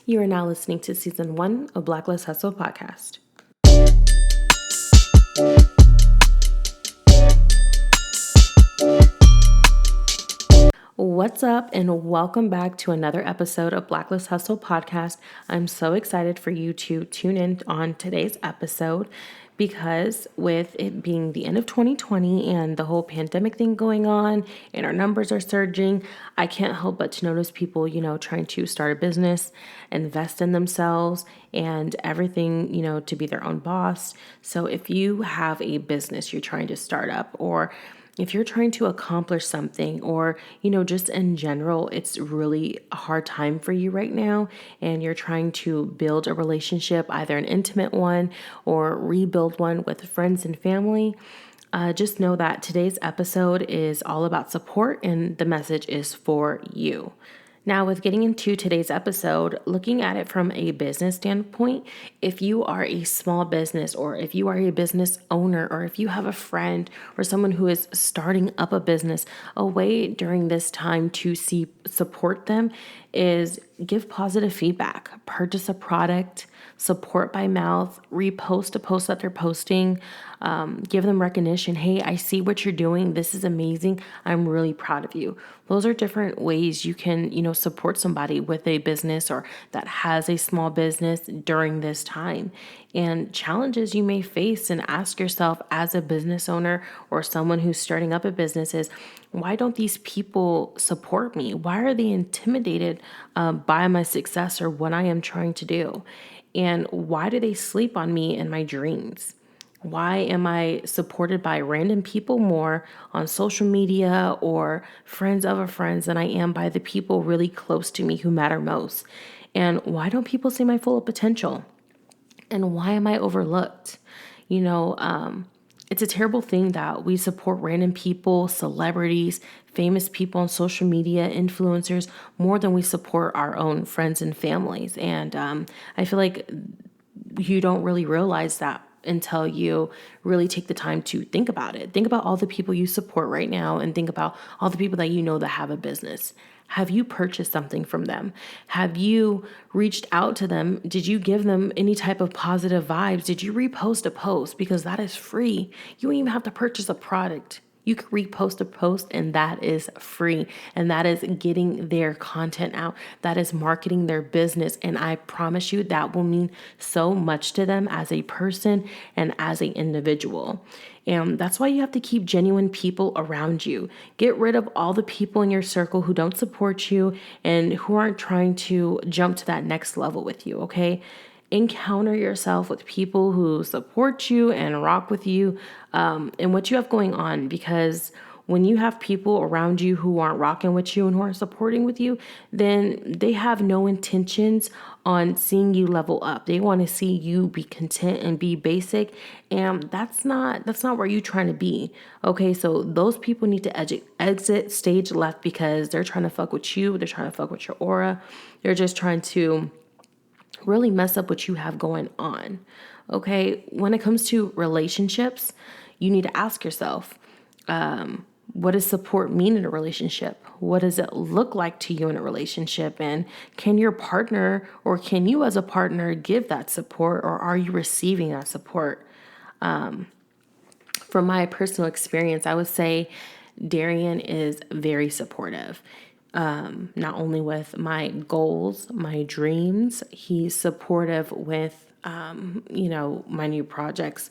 You are now listening to Season 1 of Blacklist Hustle Podcast. What's up, and welcome back to another episode of Blacklist Hustle Podcast. I'm so excited for you to tune in on today's episode because with it being the end of 2020 and the whole pandemic thing going on and our numbers are surging, I can't help but to notice people, trying to start a business, invest in themselves and everything, to be their own boss. So if you have a business you're trying to start up, or if you're trying to accomplish something, or, just in general, it's really a hard time for you right now, and you're trying to build a relationship, either an intimate one or rebuild one with friends and family, just know that today's episode is all about support, and the message is for you. Now, with getting into today's episode, looking at it from a business standpoint, if you are a small business, or if you are a business owner, or if you have a friend or someone who is starting up a business, a way during this time to support them is give positive feedback, purchase a product, support by mouth, repost a post that they're posting, give them recognition. Hey, I see what you're doing. This is amazing. I'm really proud of you. Those are different ways you can, support somebody with a business or that has a small business during this time. And challenges you may face, and ask yourself as a business owner or someone who's starting up a business, is why don't these people support me? Why are they intimidated by my success or what I am trying to do? And why do they sleep on me and my dreams? Why am I supported by random people more on social media or friends of a friends than I am by the people really close to me who matter most? And why don't people see my full potential? And why am I overlooked? It's a terrible thing that we support random people, celebrities, famous people on social media, influencers, more than we support our own friends and families. And I feel like you don't really realize that until you really take the time to think about it. Think about all the people you support right now, and think about all the people that you know that have a business. Have you purchased something from them? Have you reached out to them? Did you give them any type of positive vibes? Did you repost a post? Because that is free. You don't even have to purchase a product. You can repost a post, and that is free. And that is getting their content out. That is marketing their business. And I promise you that will mean so much to them as a person and as an individual. And that's why you have to keep genuine people around you. Get rid of all the people in your circle who don't support you and who aren't trying to jump to that next level with you, okay? Encounter yourself with people who support you and rock with you and what you have going on, because when you have people around you who aren't rocking with you and who aren't supporting with you, then they have no intentions on seeing you level up. They want to see you be content and be basic, and that's not where you're trying to be. Okay, so those people need to exit stage left, because they're trying to fuck with you. They're trying to fuck with your aura. They're just trying to really mess up what you have going on. Okay, when it comes to relationships, you need to ask yourself, what does support mean in a relationship? What does it look like to you in a relationship? And can your partner, or can you as a partner, give that support, or are you receiving that support? From my personal experience, I would say Darian is very supportive. Not only with my goals, my dreams, he's supportive with, my new projects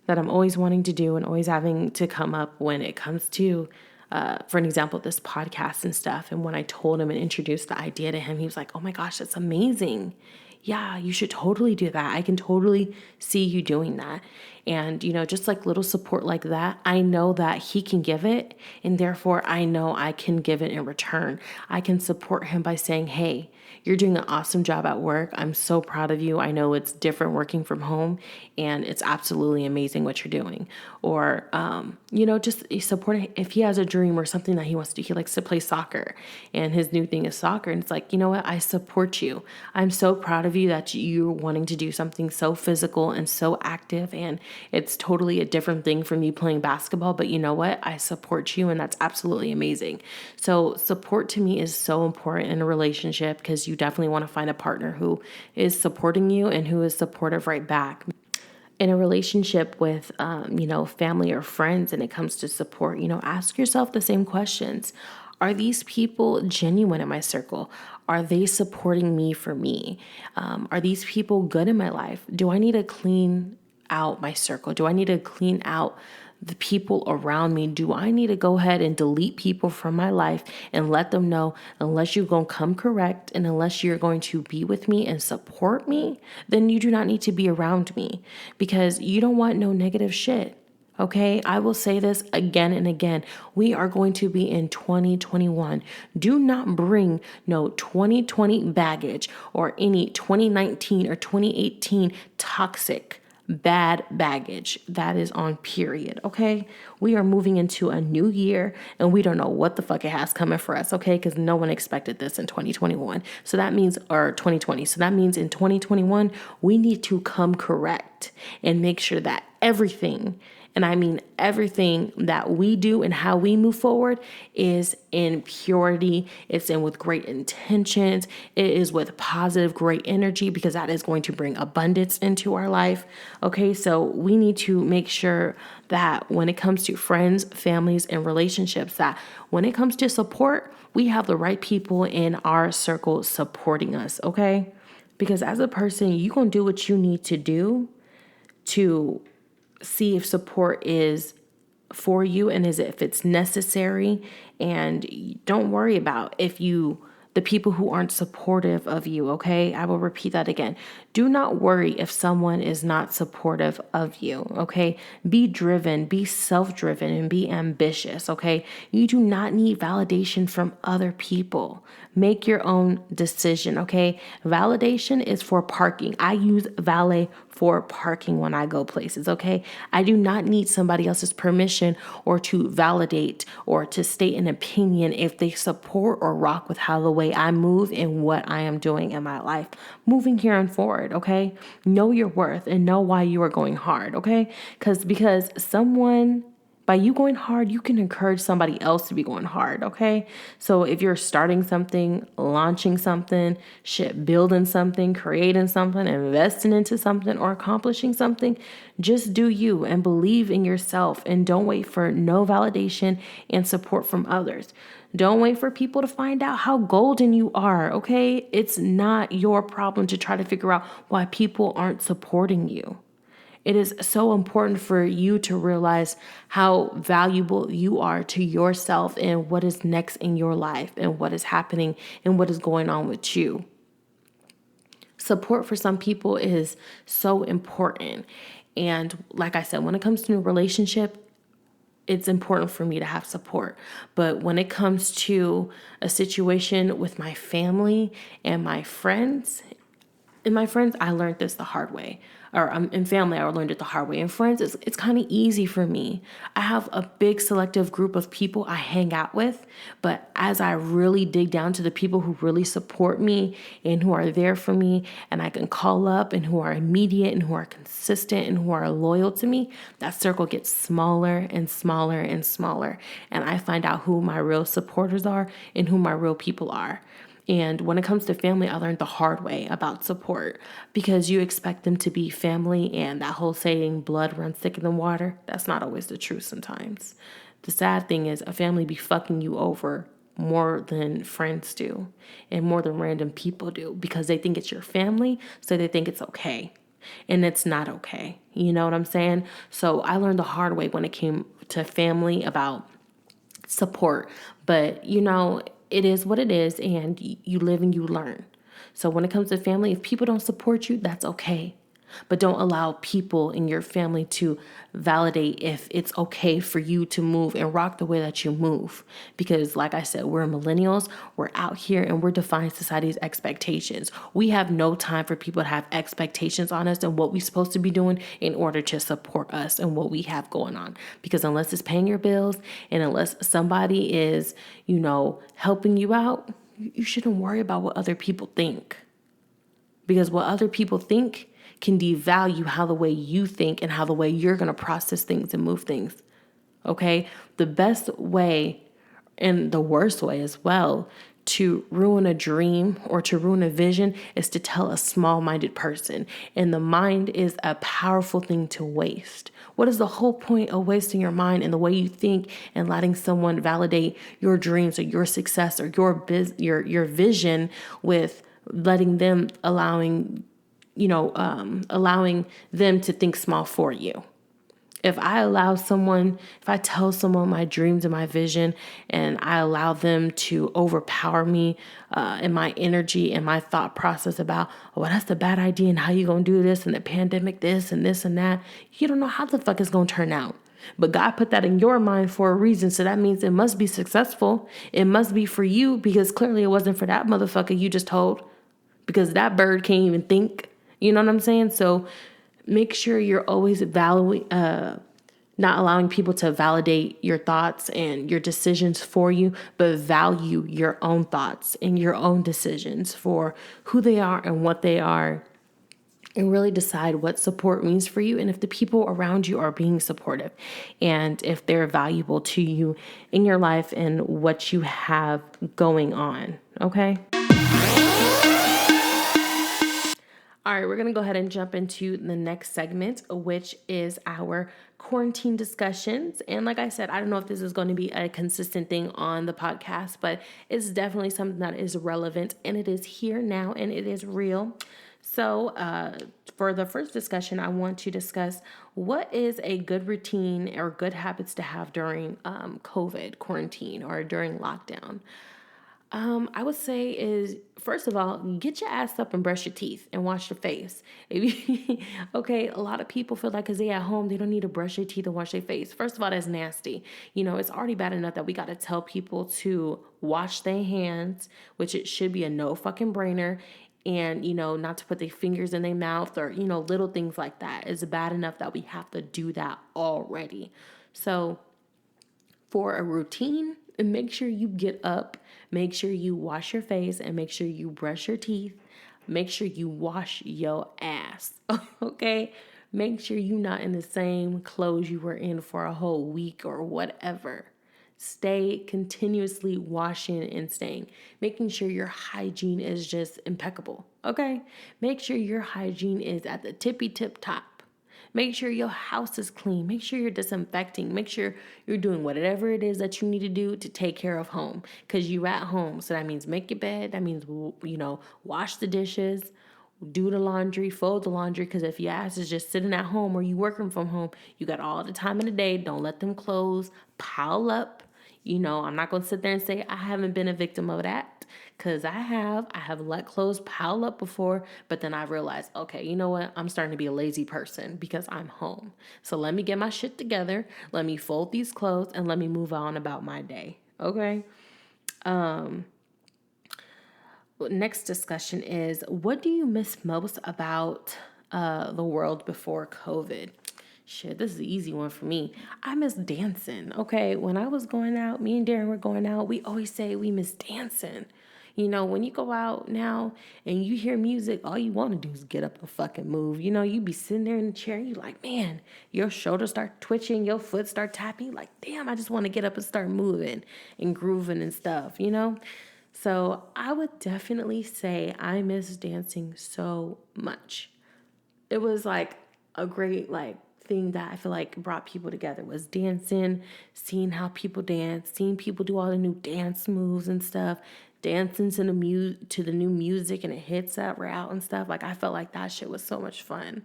that I'm always wanting to do and always having to come up when it comes to, for an example, this podcast and stuff. And when I told him and introduced the idea to him, he was like, oh my gosh, that's amazing. Yeah, you should totally do that. I can totally see you doing that. And, just like little support like that, I know that he can give it. And therefore, I know I can give it in return. I can support him by saying, hey, you're doing an awesome job at work. I'm so proud of you. I know it's different working from home, and it's absolutely amazing what you're doing. Or, just supporting if he has a dream or something that he wants to do. He likes to play soccer, and his new thing is soccer. And it's like, you know what? I support you. I'm so proud of you that you're wanting to do something so physical and so active. And it's totally a different thing from me playing basketball. But you know what? I support you, and that's absolutely amazing. So support to me is so important in a relationship, because you definitely want to find a partner who is supporting you and who is supportive right back. In a relationship with, family or friends, and it comes to support, ask yourself the same questions. Are these people genuine in my circle? Are they supporting me for me? Are these people good in my life? Do I need to clean out my circle? Do I need to clean out the people around me? Do I need to go ahead and delete people from my life and let them know, unless you're going to come correct and unless you're going to be with me and support me, then you do not need to be around me, because you don't want no negative shit. Okay, I will say this again and again. We are going to be in 2021. Do not bring no 2020 baggage or any 2019 or 2018 toxic bad baggage. That is on period. Okay, we are moving into a new year and we don't know what the fuck it has coming for us. Okay, because no one expected this in 2021. So that means, or 2020. So that means in 2021, we need to come correct and make sure that everything, and I mean everything that we do and how we move forward, is in purity. It's in with great intentions. It is with positive, great energy, because that is going to bring abundance into our life. Okay, so we need to make sure that when it comes to friends, families, and relationships, that when it comes to support, we have the right people in our circle supporting us. Okay, because as a person, you're going to do what you need to do to see if support is for you and if it's necessary. And don't worry about the people who aren't supportive of you. Okay, I will repeat that again. Do not worry if someone is not supportive of you. Okay, be driven, be self-driven, and be ambitious. Okay, you do not need validation from other people. Make your own decision. Okay, validation is for parking. I use valet for parking when I go places. Okay, I do not need somebody else's permission or to validate or to state an opinion if they support or rock with how the way I move and what I am doing in my life moving here and forward. Okay, know your worth and know why you are going hard. Okay, because someone, by you going hard, you can encourage somebody else to be going hard. Okay, so if you're starting something, launching something, building something, creating something, investing into something, or accomplishing something, just do you and believe in yourself, and don't wait for no validation and support from others. Don't wait for people to find out how golden you are. Okay, it's not your problem to try to figure out why people aren't supporting you. It is so important for you to realize how valuable you are to yourself and what is next in your life and what is happening and what is going on with you. Support for some people is so important. And like I said, when it comes to a relationship, it's important for me to have support. But when it comes to a situation with my family and my friends, I learned this the hard way. Or in family, I learned it the hard way. In friends, it's kind of easy for me. I have a big selective group of people I hang out with. But as I really dig down to the people who really support me and who are there for me and I can call up and who are immediate and who are consistent and who are loyal to me, that circle gets smaller and smaller and smaller. And I find out who my real supporters are and who my real people are. And when it comes to family, I learned the hard way about support, because you expect them to be family, and that whole saying, blood runs thicker than water, that's not always the truth sometimes. The sad thing is a family be fucking you over more than friends do and more than random people do, because they think it's your family, so they think it's okay. And it's not okay. You know what I'm saying? So I learned the hard way when it came to family about support. But, it is what it is, and you live and you learn. So when it comes to family, if people don't support you, that's okay. But don't allow people in your family to validate if it's okay for you to move and rock the way that you move. Because like I said, we're millennials, we're out here and we're defying society's expectations. We have no time for people to have expectations on us and what we're supposed to be doing in order to support us and what we have going on. Because unless it's paying your bills and unless somebody is, helping you out, you shouldn't worry about what other people think. Because what other people think can devalue how the way you think and how the way you're going to process things and move things. Okay? The best way, and the worst way as well, to ruin a dream or to ruin a vision is to tell a small-minded person. And the mind is a powerful thing to waste. What is the whole point of wasting your mind and the way you think and letting someone validate your dreams or your success or your vision with letting them allowing them to think small for you? If I tell someone my dreams and my vision and I allow them to overpower me in my energy and my thought process about, oh, well, that's a bad idea and how you going to do this and the pandemic, this and this and that, you don't know how the fuck it's going to turn out. But God put that in your mind for a reason. So that means it must be successful. It must be for you because clearly it wasn't for that motherfucker you just told, because that bird can't even think. You know what I'm saying? So make sure you're always not allowing people to validate your thoughts and your decisions for you, but value your own thoughts and your own decisions for who they are and what they are, and really decide what support means for you and if the people around you are being supportive and if they're valuable to you in your life and what you have going on. Okay? All right, we're going to go ahead and jump into the next segment, which is our quarantine discussions. And like I said, I don't know if this is going to be a consistent thing on the podcast, but it's definitely something that is relevant and it is here now and it is real. So for the first discussion, I want to discuss what is a good routine or good habits to have during COVID quarantine or during lockdown. I would say is, first of all, get your ass up and brush your teeth and wash your face. Okay, a lot of people feel like because they at home, they don't need to brush their teeth and wash their face. First of all, that's nasty. It's already bad enough that we got to tell people to wash their hands, which it should be a no fucking brainer. And, not to put their fingers in their mouth or, little things like that. It's bad enough that we have to do that already. So for a routine, make sure you get up, make sure you wash your face, and make sure you brush your teeth. Make sure you wash your ass, okay? Make sure you're not in the same clothes you were in for a whole week or whatever. Stay continuously washing and staying, making sure your hygiene is just impeccable, okay? Make sure your hygiene is at the tippy tip top. Make sure your house is clean. Make sure you're disinfecting. Make sure you're doing whatever it is that you need to do to take care of home, because you at home. So that means make your bed. That means, wash the dishes, do the laundry, fold the laundry. Because if your ass is just sitting at home or you working from home, you got all the time in the day. Don't let them clothes pile up. I'm not going to sit there and say I haven't been a victim of that, because I have let clothes pile up before, but then I realized, okay, you know what? I'm starting to be a lazy person because I'm home. So let me get my shit together. Let me fold these clothes and let me move on about my day. Okay. Next discussion is, what do you miss most about the world before COVID? Shit, this is an easy one for me. I miss dancing. Okay, when I was going out, me and Darren were going out, we always say we miss dancing. When you go out now and you hear music, all you want to do is get up and fucking move. You be sitting there in the chair and you like, man, your shoulders start twitching, your foot start tapping. Like, damn, I just want to get up and start moving and grooving and stuff, So I would definitely say I miss dancing so much. It was like a great thing that I feel like brought people together, was dancing, seeing how people dance, seeing people do all the new dance moves and stuff, dancing to the new music and the hits that were out and stuff. Like, I felt like that shit was so much fun.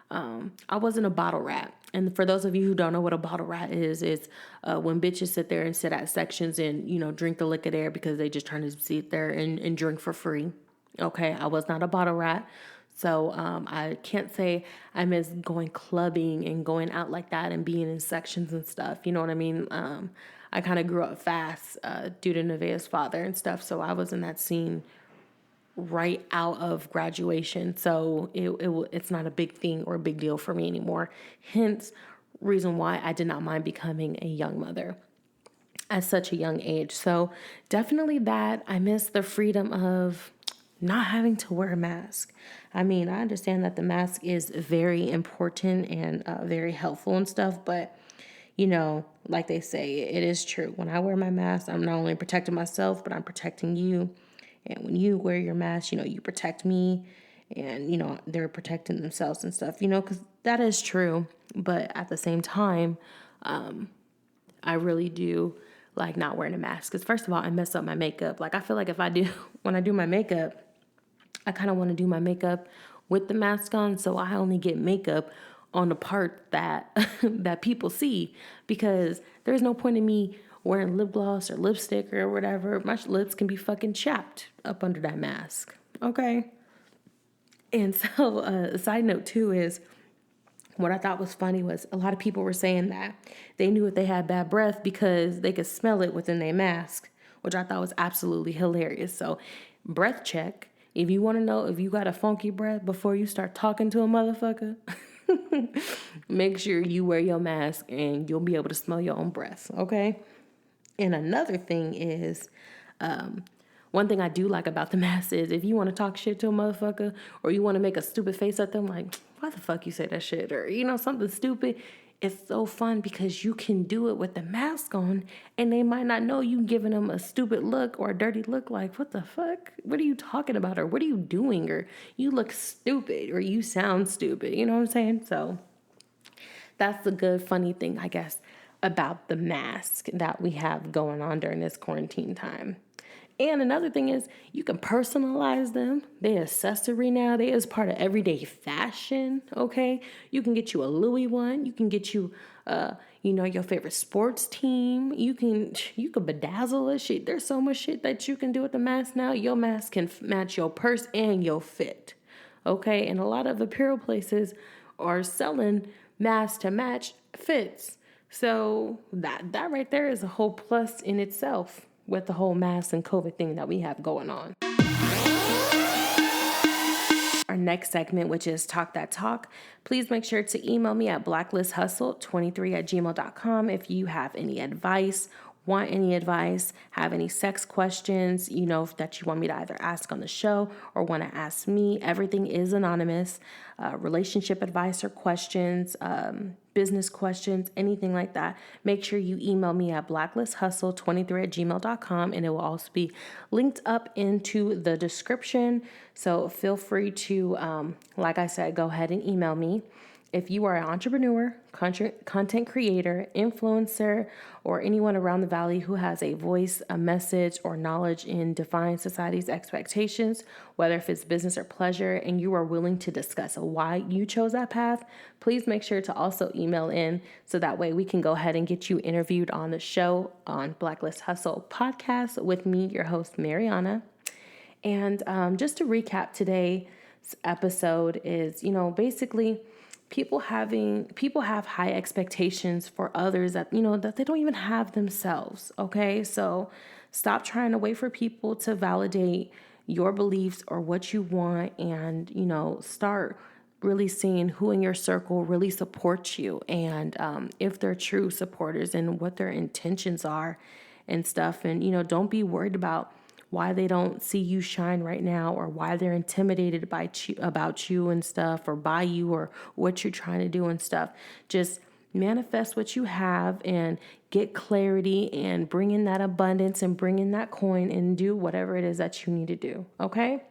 I wasn't a bottle rat. And for those of you who don't know what a bottle rat is, it's when bitches sit there and sit at sections and, drink the liquor there because they just trying to sit there and drink for free. Okay, I was not a bottle rat. So I can't say I miss going clubbing and going out like that and being in sections and stuff. You know what I mean? I kind of grew up fast due to Nevaeh's father and stuff. So I was in that scene right out of graduation. So it's not a big thing or a big deal for me anymore. Hence, reason why I did not mind becoming a young mother at such a young age. So definitely that. I miss the freedom of not having to wear a mask. I mean, I understand that the mask is very important and very helpful and stuff, but like they say, it is true. When I wear my mask, I'm not only protecting myself, but I'm protecting you. And when you wear your mask, you protect me, and, they're protecting themselves and stuff, because that is true. But at the same time, I really do like not wearing a mask. Because first of all, I mess up my makeup. Like, I feel like when I do my makeup, I kind of want to do my makeup with the mask on. So I only get makeup on the part that that people see, because there's no point in me wearing lip gloss or lipstick or whatever. My lips can be fucking chapped up under that mask. Okay. And so a side note too is, what I thought was funny was a lot of people were saying that they knew if they had bad breath because they could smell it within their mask, which I thought was absolutely hilarious. So, breath check. If you want to know if you got a funky breath before you start talking to a motherfucker, make sure you wear your mask and you'll be able to smell your own breath, okay? And another thing is, one thing I do like about the mask is if you want to talk shit to a motherfucker or you want to make a stupid face at them, like, why the fuck you say that shit? Or, something stupid. It's so fun because you can do it with the mask on and they might not know you giving them a stupid look or a dirty look, like, what the fuck? What are you talking about? Or what are you doing? Or you look stupid or you sound stupid. You know what I'm saying? So that's the good, funny thing, I guess, about the mask that we have going on during this quarantine time. And another thing is you can personalize them. They're accessory now. They is part of everyday fashion, okay? You can get you a Louis one. You can get you, your favorite sports team. You can bedazzle a shit. There's so much shit that you can do with the mask now. Your mask can match your purse and your fit, okay? And a lot of apparel places are selling masks to match fits. So that right there is a whole plus in itself with the whole mask and COVID thing that we have going on. Our next segment, which is Talk That Talk, please make sure to email me at blacklisthustle23@gmail.com if you have any advice, want any advice, have any sex questions, that you want me to either ask on the show or want to ask me. Everything is anonymous. Relationship advice or questions, business questions, anything like that. Make sure you email me at blacklisthustle23@gmail.com, and it will also be linked up into the description. So feel free to, like I said, go ahead and email me. If you are an entrepreneur, content creator, influencer, or anyone around the valley who has a voice, a message, or knowledge in defying society's expectations, whether if it's business or pleasure, and you are willing to discuss why you chose that path, please make sure to also email in so that way we can go ahead and get you interviewed on the show on Blacklist Hustle podcast with me, your host, Mariana. And just to recap today's episode is, basically, people have high expectations for others that they don't even have themselves. Okay, so stop trying to wait for people to validate your beliefs or what you want, and start really seeing who in your circle really supports you, and if they're true supporters and what their intentions are and stuff. And don't be worried about why they don't see you shine right now, or why they're intimidated about you and stuff, or by you, or what you're trying to do and stuff. Just manifest what you have and get clarity and bring in that abundance and bring in that coin and do whatever it is that you need to do. Okay.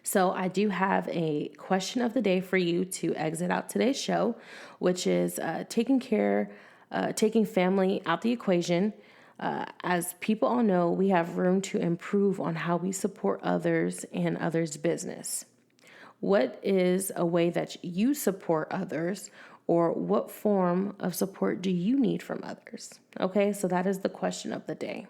So I do have a question of the day for you to exit out today's show, which is taking family out the equation. As people all know, we have room to improve on how we support others and others' business. What is a way that you support others, or what form of support do you need from others? Okay, so that is the question of the day.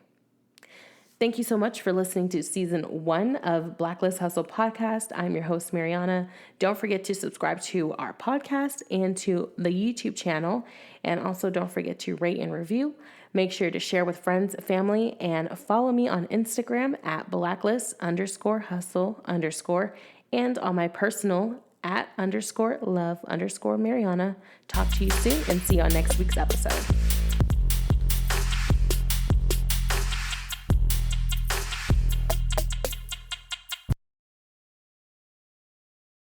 Thank you so much for listening to season 1 of Blacklist Hustle podcast. I'm your host, Mariana. Don't forget to subscribe to our podcast and to the YouTube channel. And also don't forget to rate and review. Make sure to share with friends, family, and follow me on Instagram at blacklist_hustle_ and on my personal @_love_Mariana. Talk to you soon and see you on next week's episode.